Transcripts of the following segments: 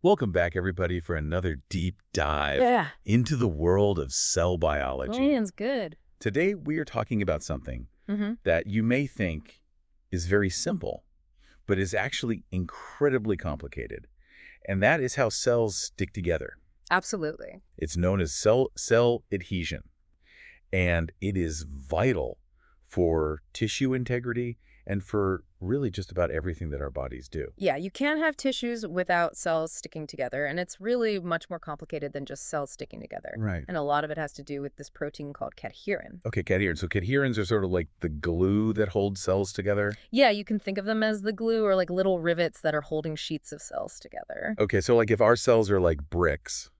Welcome back, everybody, for another deep dive Yeah. into the world of cell biology. Land's good. Today, we are talking about something Mm-hmm. that you may think is very simple, but is actually incredibly complicated, and that is how cells stick together. Absolutely. It's known as cell adhesion, and it is vital for tissue integrity and for really just about everything that our bodies do. Yeah, you can't have tissues without cells sticking together, and it's really much more complicated than just cells sticking together. Right. And a lot of it has to do with this protein called cadherin. Okay, cadherins. So cadherins are sort of like the glue that holds cells together. Yeah, you can think of them as the glue or like little rivets that are holding sheets of cells together. Okay, so like if our cells are like bricks,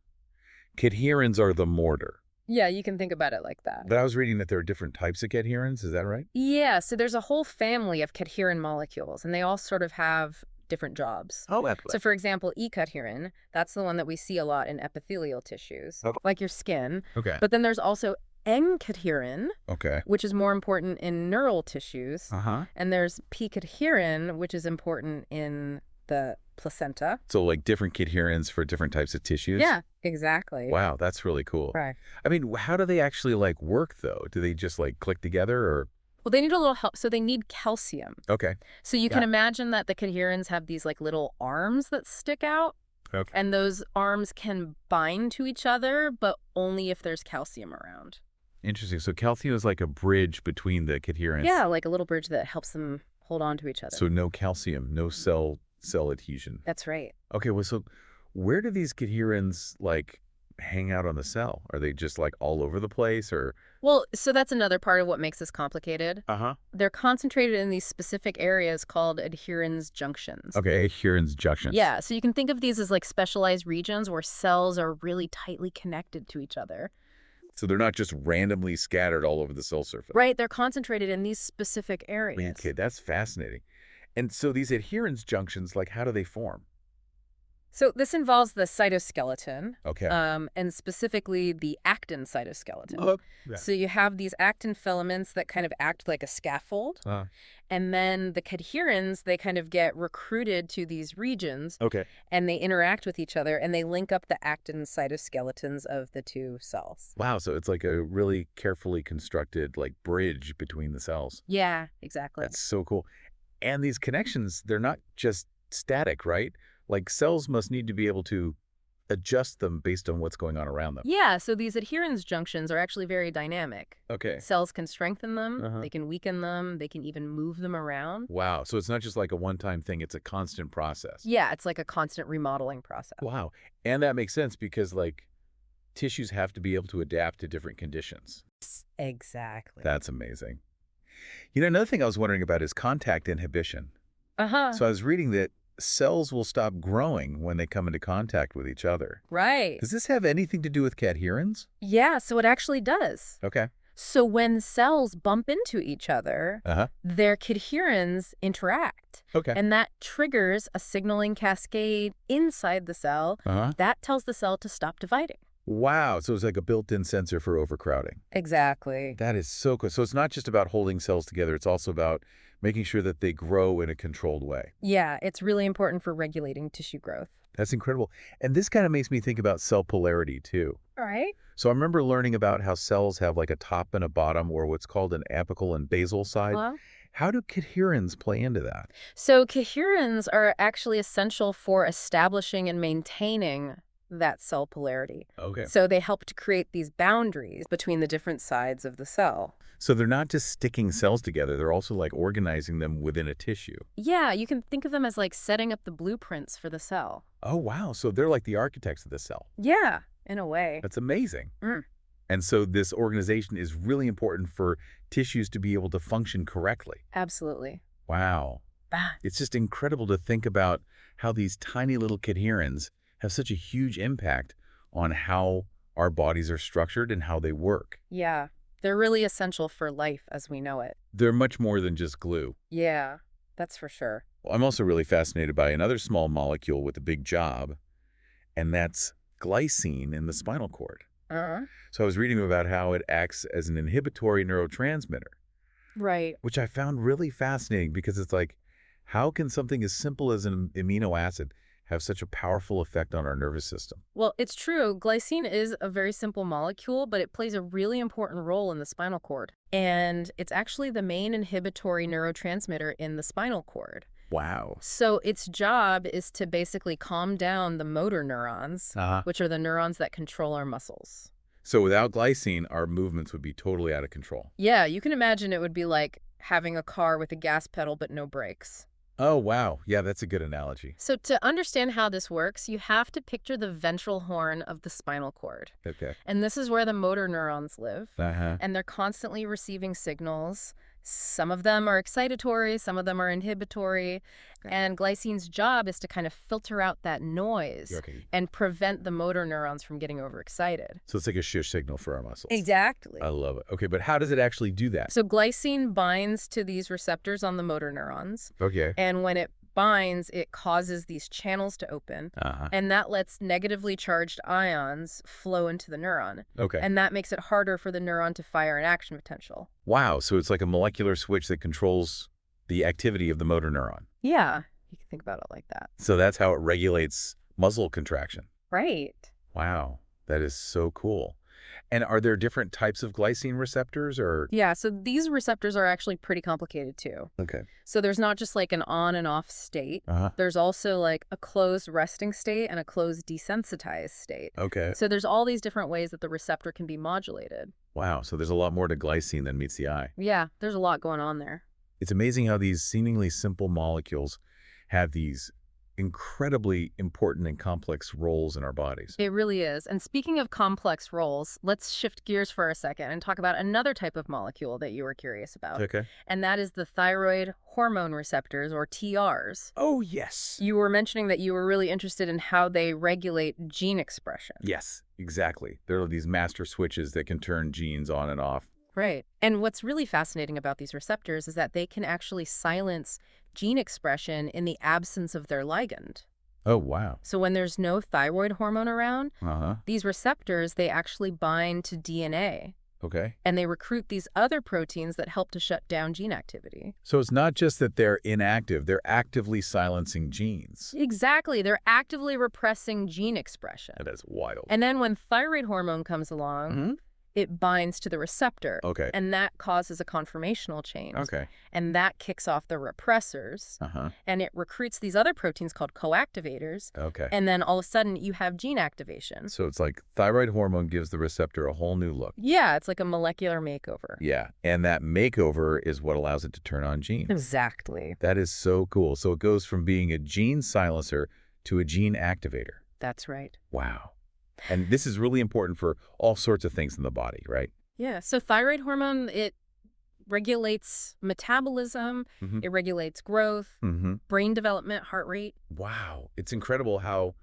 cadherins are the mortar. Yeah, you can think about it like that. But I was reading that there are different types of cadherins. Is that right? Yeah, so there's a whole family of cadherin molecules, and they all sort of have different jobs. Oh, that's So, for example, E-cadherin, that's the one that we see a lot in epithelial tissues, Okay. like your skin. Okay. But then there's also N-cadherin, Okay. which is more important in neural tissues. Uh-huh. And there's P-cadherin, which is important in the placenta. So like different cadherins for different types of tissues? Yeah, exactly. Wow, that's really cool. Right. I mean, how do they actually like work though? Do they just like click together or? Well, they need a little help. So they need calcium. Okay. So you can Yeah. imagine that the cadherins have these like little arms that stick out. Okay. And those arms can bind to each other, but only if there's calcium around. Interesting. So calcium is like a bridge between the cadherins. Yeah, like a little bridge that helps them hold on to each other. So no calcium, no cell adhesion. That's right. Okay, well, so where do these cadherins like hang out on the cell? Are they just like all over the place or? Well, so that's another part of what makes this complicated. Uh-huh. They're concentrated in these specific areas called adherens junctions. Okay, adherens junctions. Yeah, so you can think of these as like specialized regions where cells are really tightly connected to each other. So they're not just randomly scattered all over the cell surface. Right, they're concentrated in these specific areas. Okay, that's fascinating. And so these adherens junctions, like how do they form? So this involves the cytoskeleton, Okay. and specifically the actin cytoskeleton. Yeah. So you have these actin filaments that kind of act like a scaffold, Uh, and then the cadherins, they kind of get recruited to these regions, okay. and they interact with each other, and they link up the actin cytoskeletons of the two cells. Wow, so it's like a really carefully constructed like bridge between the cells. Yeah, exactly. That's so cool. And these connections, they're not just static, right? Like cells must need to be able to adjust them based on what's going on around them. Yeah, so these adherens junctions are actually very dynamic. Okay. Cells can strengthen them, Uh-huh. they can weaken them, they can even move them around. Wow. So it's not just like a one-time thing, it's a constant process. Yeah, it's like a constant remodeling process. Wow. And that makes sense because like tissues have to be able to adapt to different conditions. Exactly. That's amazing. You know, another thing I was wondering about is contact inhibition. Uh-huh. So I was reading that cells will stop growing when they come into contact with each other. Right. Does this have anything to do with cadherins? Yeah, so it actually does. Okay. So when cells bump into each other, Uh-huh. their cadherins interact. Okay. And that triggers a signaling cascade inside the cell Uh-huh. that tells the cell to stop dividing. Wow. So it's like a built-in sensor for overcrowding. Exactly. That is so cool. So it's not just about holding cells together. It's also about making sure that they grow in a controlled way. Yeah, it's really important for regulating tissue growth. That's incredible. And this kind of makes me think about cell polarity too. All right. So I remember learning about how cells have like a top and a bottom, or what's called an apical and basal side. Well, How do cadherins play into that? so cadherins are actually essential for establishing and maintaining that cell polarity. Okay. So they help to create these boundaries between the different sides of the cell. So they're not just sticking cells together, they're also like organizing them within a tissue. Yeah, you can think of them as like setting up the blueprints for the cell. Oh, wow. So they're like the architects of the cell. Yeah, in a way. That's amazing. Mm. And so this organization is really important for tissues to be able to function correctly. Absolutely. Wow. Ah, It's just incredible to think about how these tiny little cadherins have such a huge impact on how our bodies are structured and how they work. yeah, they're really essential for life as we know it. They're much more than just glue. Yeah, that's for sure. I'm also really fascinated by another small molecule with a big job, and that's glycine in the spinal cord. Uh-huh. So I was reading about how it acts as an inhibitory neurotransmitter, Right. which I found really fascinating because it's like, how can something as simple as an amino acid have such a powerful effect on our nervous system? Well, it's true. Glycine is a very simple molecule, but it plays a really important role in the spinal cord. And it's actually the main inhibitory neurotransmitter in the spinal cord. Wow. So its job is to basically calm down the motor neurons, which are the neurons that control our muscles. So without glycine, our movements would be totally out of control. Yeah, you can imagine it would be like having a car with a gas pedal but no brakes. Oh, wow. Yeah, that's a good analogy. So to understand how this works, you have to picture the ventral horn of the spinal cord. Okay. And this is where the motor neurons live. Uh-huh. And they're constantly receiving signals. Some of them are excitatory, some of them are inhibitory. And glycine's job is to kind of filter out that noise and prevent the motor neurons from getting overexcited. So it's like a shush signal for our muscles. Exactly. I love it. Okay, but how does it actually do that? So glycine binds to these receptors on the motor neurons. Okay. And when it binds, it causes these channels to open. And that lets negatively charged ions flow into the neuron. Okay. And that makes it harder for the neuron to fire an action potential. Wow, so it's like a molecular switch that controls the activity of the motor neuron. Yeah, you can think about it like that. So that's how it regulates muscle contraction. Right. Wow, that is so cool. And are there different types of glycine receptors or? Yeah, so these receptors are actually pretty complicated too. Okay. So there's not just like an on and off state. There's also like a closed resting state and a closed desensitized state. Okay. So there's all these different ways that the receptor can be modulated. Wow, so there's a lot more to glycine than meets the eye. Yeah, there's a lot going on there. It's amazing how these seemingly simple molecules have these incredibly important and complex roles in our bodies. It really is. And speaking of complex roles, let's shift gears for a second and talk about another type of molecule that you were curious about. Okay. And that is the thyroid hormone receptors, or TRs. Oh, yes. You were mentioning that you were really interested in how they regulate gene expression. Yes, exactly. There are these master switches that can turn genes on and off. Right. And what's really fascinating about these receptors is that they can actually silence gene expression in the absence of their ligand. Oh, wow. So when there's no thyroid hormone around, these receptors, they actually bind to DNA. Okay. And they recruit these other proteins that help to shut down gene activity. So it's not just that they're inactive, they're actively silencing genes. Exactly. They're actively repressing gene expression. That is wild. And then when thyroid hormone comes along, it binds to the receptor. Okay. And that causes a conformational change. Okay. And that kicks off the repressors. And it recruits these other proteins called coactivators. Okay. And then all of a sudden you have gene activation. So it's like thyroid hormone gives the receptor a whole new look. Yeah, it's like a molecular makeover. Yeah. And that makeover is what allows it to turn on genes. Exactly. That is so cool. So it goes from being a gene silencer to a gene activator. That's right. Wow. And this is really important for all sorts of things in the body, right? Yeah. So thyroid hormone, it regulates metabolism, it regulates growth, brain development, heart rate. Wow. It's incredible how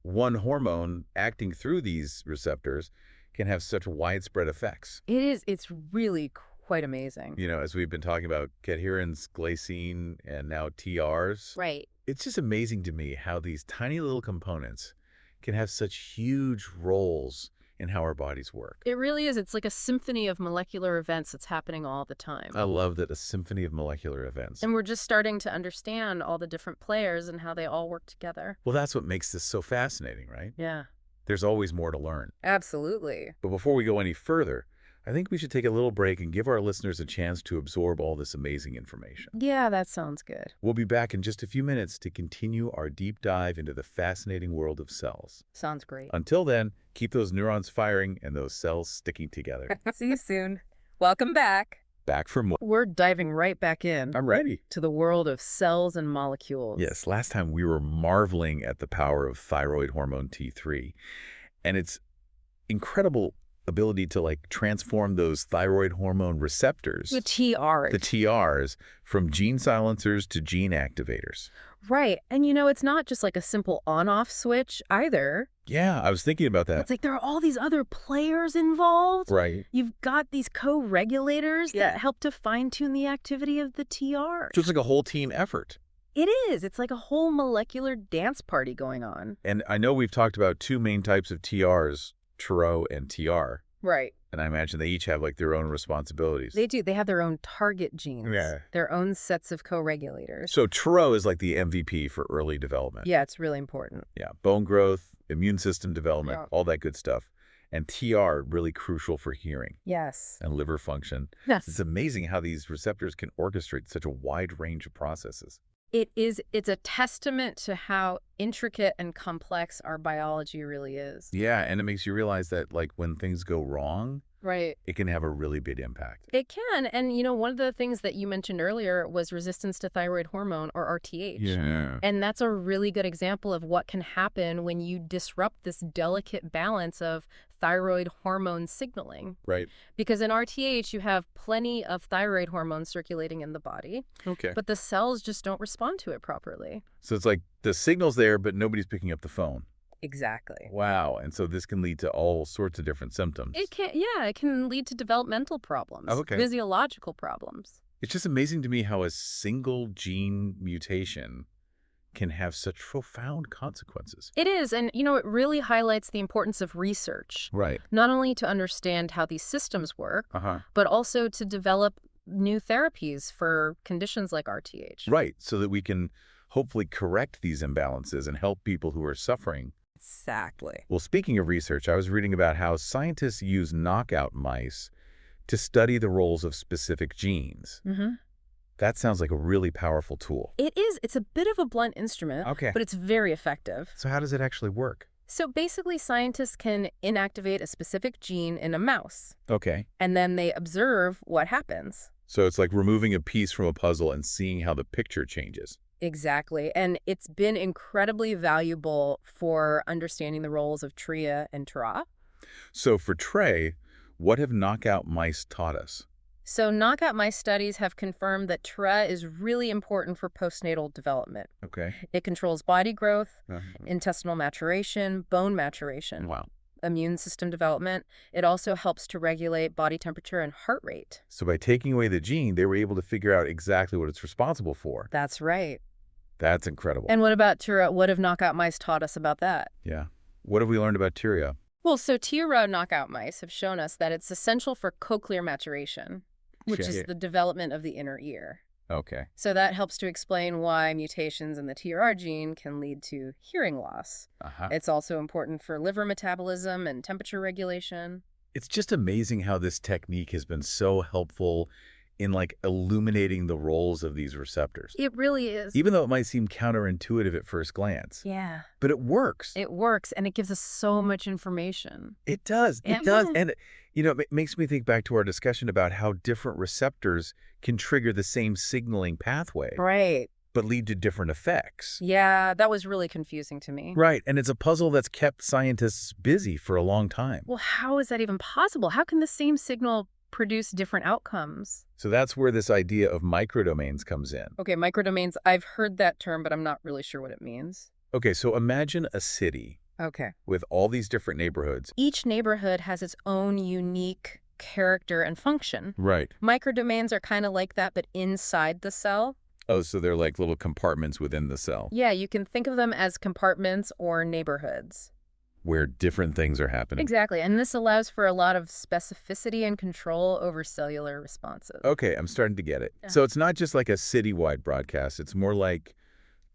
one hormone acting through these receptors can have such widespread effects. It is. It's really quite amazing. You know, as we've been talking about cadherins, glycine, and now TRs. Right. It's just amazing to me how these tiny little components can have such huge roles in how our bodies work. It really is. It's like a symphony of molecular events that's happening all the time. I love that, a symphony of molecular events. And we're just starting to understand all the different players and how they all work together. Well, that's what makes this so fascinating, right? Yeah. There's always more to learn. Absolutely. But before we go any further, I think we should take a little break and give our listeners a chance to absorb all this amazing information. Yeah, that sounds good. We'll be back in just a few minutes to continue our deep dive into the fascinating world of cells. Sounds great. Until then, keep those neurons firing and those cells sticking together. See you soon. Welcome back. Back for more. We're diving right back in. I'm ready. To the world of cells and molecules. Yes, last time we were marveling at the power of thyroid hormone T3 and its incredible ability to like transform those thyroid hormone receptors, the TRs, from gene silencers to gene activators. Right. And you know, it's not just like a simple on-off switch either. Yeah, I was thinking about that. It's like there are all these other players involved. Right. You've got these co-regulators that help to fine-tune the activity of the TRs. So it's like a whole team effort. It is. It's like a whole molecular dance party going on. And I know we've talked about two main types of TRs, TRO and TR. Right. And I imagine they each have like their own responsibilities. They do. They have their own target genes. Yeah. Their own sets of co-regulators. So TRO is like the MVP for early development. Yeah, it's really important. Yeah. Bone growth, immune system development, Yeah. all that good stuff. And TR, really crucial for hearing. Yes. And liver function. Yes. It's amazing how these receptors can orchestrate such a wide range of processes. It's a testament to how intricate and complex our biology really is. Yeah, and it makes you realize that like when things go wrong, Right. it can have a really big impact. It can. And, one of the things that you mentioned earlier was resistance to thyroid hormone, or RTH. Yeah. And that's a really good example of what can happen when you disrupt this delicate balance of thyroid hormone signaling. Right. Because in RTH, you have plenty of thyroid hormones circulating in the body, Okay. but the cells just don't respond to it properly. So it's like the signal's there, but nobody's picking up the phone. Exactly. Wow. And so this can lead to all sorts of different symptoms. It can lead to developmental problems, Okay. physiological problems. It's just amazing to me how a single gene mutation can have such profound consequences. It is, and it really highlights the importance of research, Right. not only to understand how these systems work, Uh-huh. but also to develop new therapies for conditions like RTH. Right. So that we can hopefully correct these imbalances and help people who are suffering. Exactly. Well, speaking of research, I was reading about how scientists use knockout mice to study the roles of specific genes. Mm-hmm. That sounds like a really powerful tool. It is. It's a bit of a blunt instrument, Okay. but it's very effective. So how does it actually work? So basically, scientists can inactivate a specific gene in a mouse, Okay. and then they observe what happens. So it's like removing a piece from a puzzle and seeing how the picture changes. Exactly. And it's been incredibly valuable for understanding the roles of tria and tra. So for Trey, what have knockout mice taught us? So knockout mice studies have confirmed that tra is really important for postnatal development. Okay. It controls body growth, Uh-huh. intestinal maturation, bone maturation, Wow. immune system development. It also helps to regulate body temperature and heart rate. So by taking away the gene, they were able to figure out exactly what it's responsible for. That's right. That's incredible. And what about tira? What have knockout mice taught us about that? Yeah. What have we learned about Tyria? Well, so tira knockout mice have shown us that it's essential for cochlear maturation, which Sure. is the development of the inner ear. Okay. So that helps to explain why mutations in the TRR gene can lead to hearing loss. Uh-huh. It's also important for liver metabolism and temperature regulation. It's just amazing how this technique has been so helpful in like illuminating the roles of these receptors. It really is. Even though it might seem counterintuitive at first glance. Yeah. But it works. It works, and it gives us so much information. It does. It Yeah. does. And, it makes me think back to our discussion about how different receptors can trigger the same signaling pathway, Right. but lead to different effects. Yeah, that was really confusing to me. Right. And it's a puzzle that's kept scientists busy for a long time. Well, how is that even possible? How can the same signal produce different outcomes? So that's where this idea of microdomains comes in. Okay, microdomains, I've heard that term, but I'm not really sure what it means. Okay, so imagine a city Okay. with all these different neighborhoods. Each neighborhood has its own unique character and function. Right. Microdomains are kind of like that, but inside the cell. Oh, so they're like little compartments within the cell Yeah, you can think of them as compartments or neighborhoods. where different things are happening. Exactly, and this allows for a lot of specificity and control over cellular responses. Okay, I'm starting to get it. Yeah. So it's not just like a citywide broadcast. It's more like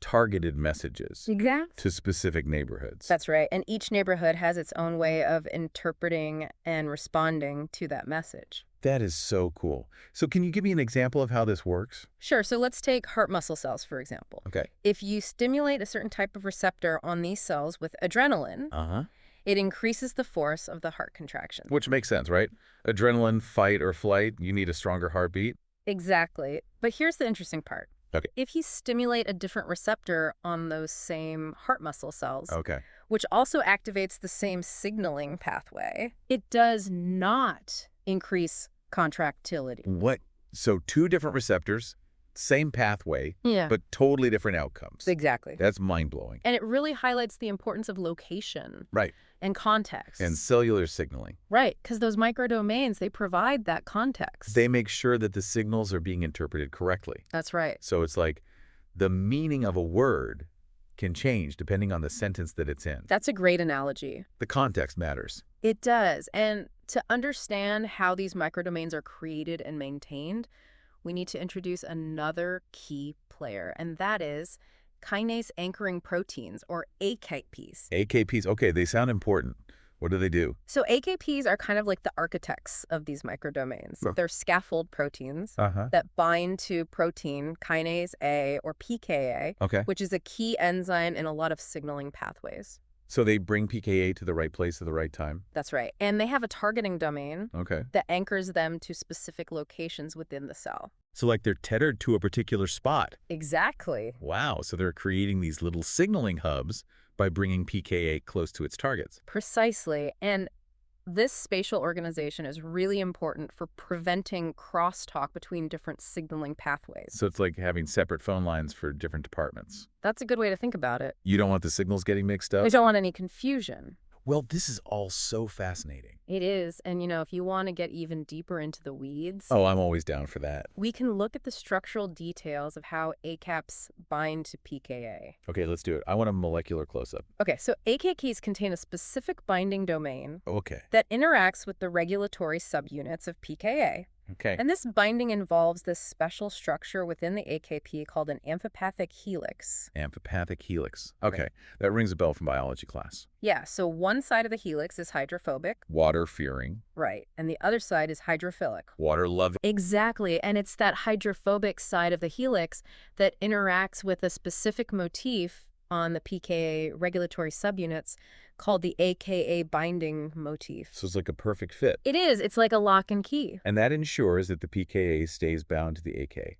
targeted messages Exactly. to specific neighborhoods. That's right, and each neighborhood has its own way of interpreting and responding to that message. That is so cool. So can you give me an example of how this works? Sure, so let's take heart muscle cells, for example. Okay. If you stimulate a certain type of receptor on these cells with adrenaline, Uh-huh. it increases the force of the heart contraction. Which makes sense, right? Adrenaline, fight or flight, you need a stronger heartbeat. Exactly. But here's the interesting part. Okay. If you stimulate a different receptor on those same heart muscle cells, Okay. which also activates the same signaling pathway, it does not increase contractility. What? So two different receptors, same pathway, Yeah. but totally different outcomes. Exactly. That's mind-blowing. And it really highlights the importance of location Right. and context. And cellular signaling. Right, because those microdomains, they provide that context. They make sure that the signals are being interpreted correctly. That's right. So it's like the meaning of a word can change depending on the sentence that it's in. That's a great analogy. The context matters. It does. And To understand how these microdomains are created and maintained, we need to introduce another key player, and that is kinase anchoring proteins, or AKPs. AKPs, okay, they sound important. What do they do? So AKPs are kind of like the architects of these microdomains. Oh. They're scaffold proteins Uh-huh. that bind to protein kinase A, or pKa, Okay. which is a key enzyme in a lot of signaling pathways. So they bring pKa to the right place at the right time? That's right. And they have a targeting domain Okay. that anchors them to specific locations within the cell. So like they're tethered to a particular spot. Exactly. Wow, so they're creating these little signaling hubs by bringing pKa close to its targets. Precisely. And this spatial organization is really important for preventing crosstalk between different signaling pathways. So it's like having separate phone lines for different departments. That's a good way to think about it. You don't want the signals getting mixed up? We don't want any confusion. Well, this is all so fascinating. It is. And, if you want to get even deeper into the weeds, Oh, I'm always down for that. we can look at the structural details of how ACAPs bind to pKa. Okay, let's do it. I want a molecular close-up. Okay, so AKPs contain a specific binding domain Okay. that interacts with the regulatory subunits of pKa. Okay. And this binding involves this special structure within the AKP called an amphipathic helix. Amphipathic helix. Okay, that rings a bell from biology class. Yeah, so one side of the helix is hydrophobic. Water-fearing. Right. And the other side is hydrophilic. Water-loving. Exactly. And it's that hydrophobic side of the helix that interacts with a specific motif on the pKa regulatory subunits called the AKA binding motif. So it's like a perfect fit. It is. It's like a lock and key. And that ensures that the pKa stays bound to the AK.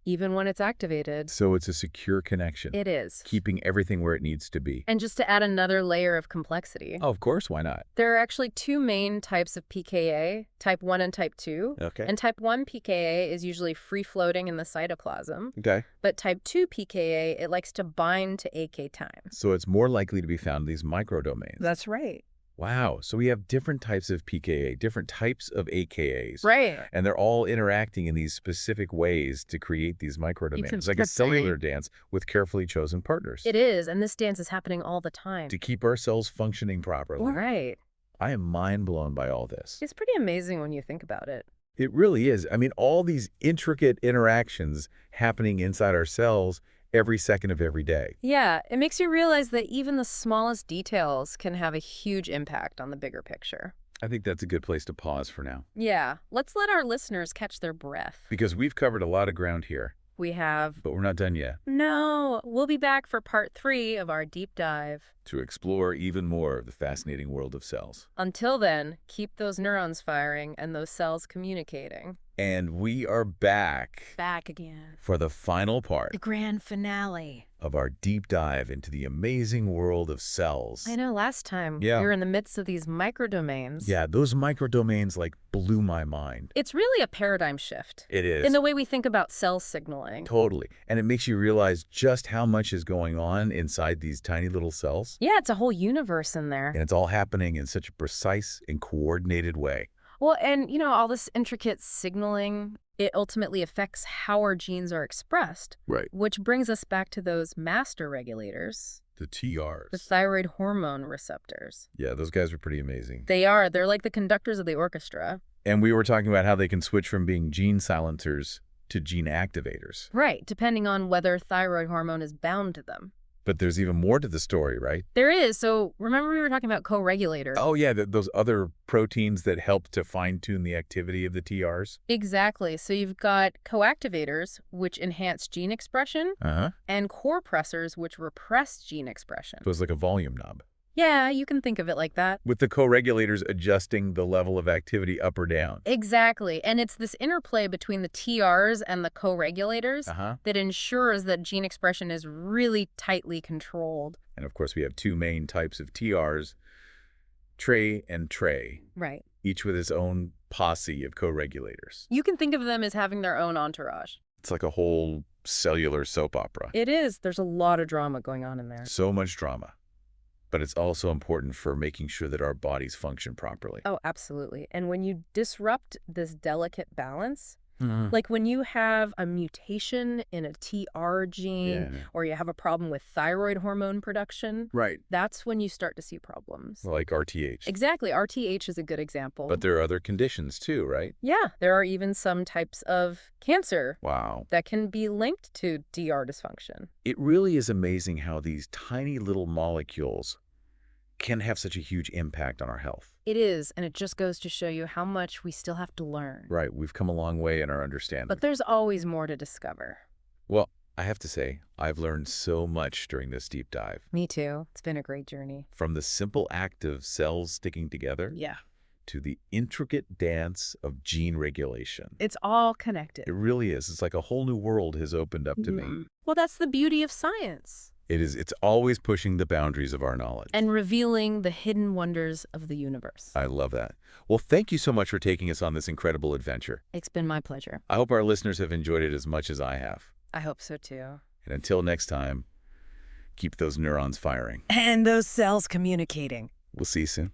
Even when it's activated. So it's a secure connection. It is. Keeping everything where it needs to be. And just to add another layer of complexity. Oh, of course, why not? There are actually two main types of pKa, type 1 and type 2. Okay. And type 1 pKa is usually free-floating in the cytoplasm. Okay. But type 2 pKa, it likes to bind to AK time. So it's more likely to be found in these microdomains. That's right. Wow. So we have different types of pKa, different types of AKAs. Right. And they're all interacting in these specific ways to create these microdomains. It's like a cellular dance with carefully chosen partners. It is, and this dance is happening all the time. To keep our cells functioning properly. Right. I am mind blown by all this. It's pretty amazing when you think about it. It really is. I mean, all these intricate interactions happening inside our cells every second of every day. Yeah, it makes you realize that even the smallest details can have a huge impact on the bigger picture. I think that's a good place to pause for now. Yeah, let's let our listeners catch their breath. Because we've covered a lot of ground here. We have. But we're not done yet. No, we'll be back for part 3 of our deep dive. To explore even more of the fascinating world of cells. Until then, keep those neurons firing and those cells communicating. And we are back. Back again. For the final part. The grand finale. Of our deep dive into the amazing world of cells. I know, last time Yeah. we were in the midst of these microdomains. Yeah, those microdomains blew my mind. It's really a paradigm shift. It is. In the way we think about cell signaling. Totally. And it makes you realize just how much is going on inside these tiny little cells. Yeah, it's a whole universe in there. And it's all happening in such a precise and coordinated way. Well, and all this intricate signaling, it ultimately affects how our genes are expressed. Right. Which brings us back to those master regulators. The TRs. The thyroid hormone receptors. Yeah, those guys are pretty amazing. They are. They're like the conductors of the orchestra. And we were talking about how they can switch from being gene silencers to gene activators. Right, depending on whether thyroid hormone is bound to them. But there's even more to the story, right? There is. So remember we were talking about co-regulators? Oh, yeah, those other proteins that help to fine-tune the activity of the TRs? Exactly. So you've got coactivators, which enhance gene expression, and core pressors, which repress gene expression. So it's like a volume knob. Yeah, you can think of it like that. With the co-regulators adjusting the level of activity up or down. Exactly. And it's this interplay between the TRs and the co-regulators that ensures that gene expression is really tightly controlled. And of course, we have two main types of TRs, tray and tray. Right. Each with its own posse of co-regulators. You can think of them as having their own entourage. It's like a whole cellular soap opera. It is. There's a lot of drama going on in there. So much drama. But it's also important for making sure that our bodies function properly. Oh, absolutely. And when you disrupt this delicate balance, Like when you have a mutation in a TR gene or you have a problem with thyroid hormone production, that's when you start to see problems. Like RTH. Exactly. RTH is a good example. But there are other conditions too, right? Yeah, there are even some types of cancer that can be linked to DR dysfunction. It really is amazing how these tiny little molecules can have such a huge impact on our health. It is, and it just goes to show you how much we still have to learn. Right, we've come a long way in our understanding. But there's always more to discover. Well, I have to say, I've learned so much during this deep dive. Me too. It's been a great journey. From the simple act of cells sticking together to the intricate dance of gene regulation. It's all connected. It really is. It's like a whole new world has opened up to me. Well, that's the beauty of science. It is. It's always pushing the boundaries of our knowledge. And revealing the hidden wonders of the universe. I love that. Well, thank you so much for taking us on this incredible adventure. It's been my pleasure. I hope our listeners have enjoyed it as much as I have. I hope so too. And until next time, keep those neurons firing. And those cells communicating. We'll see you soon.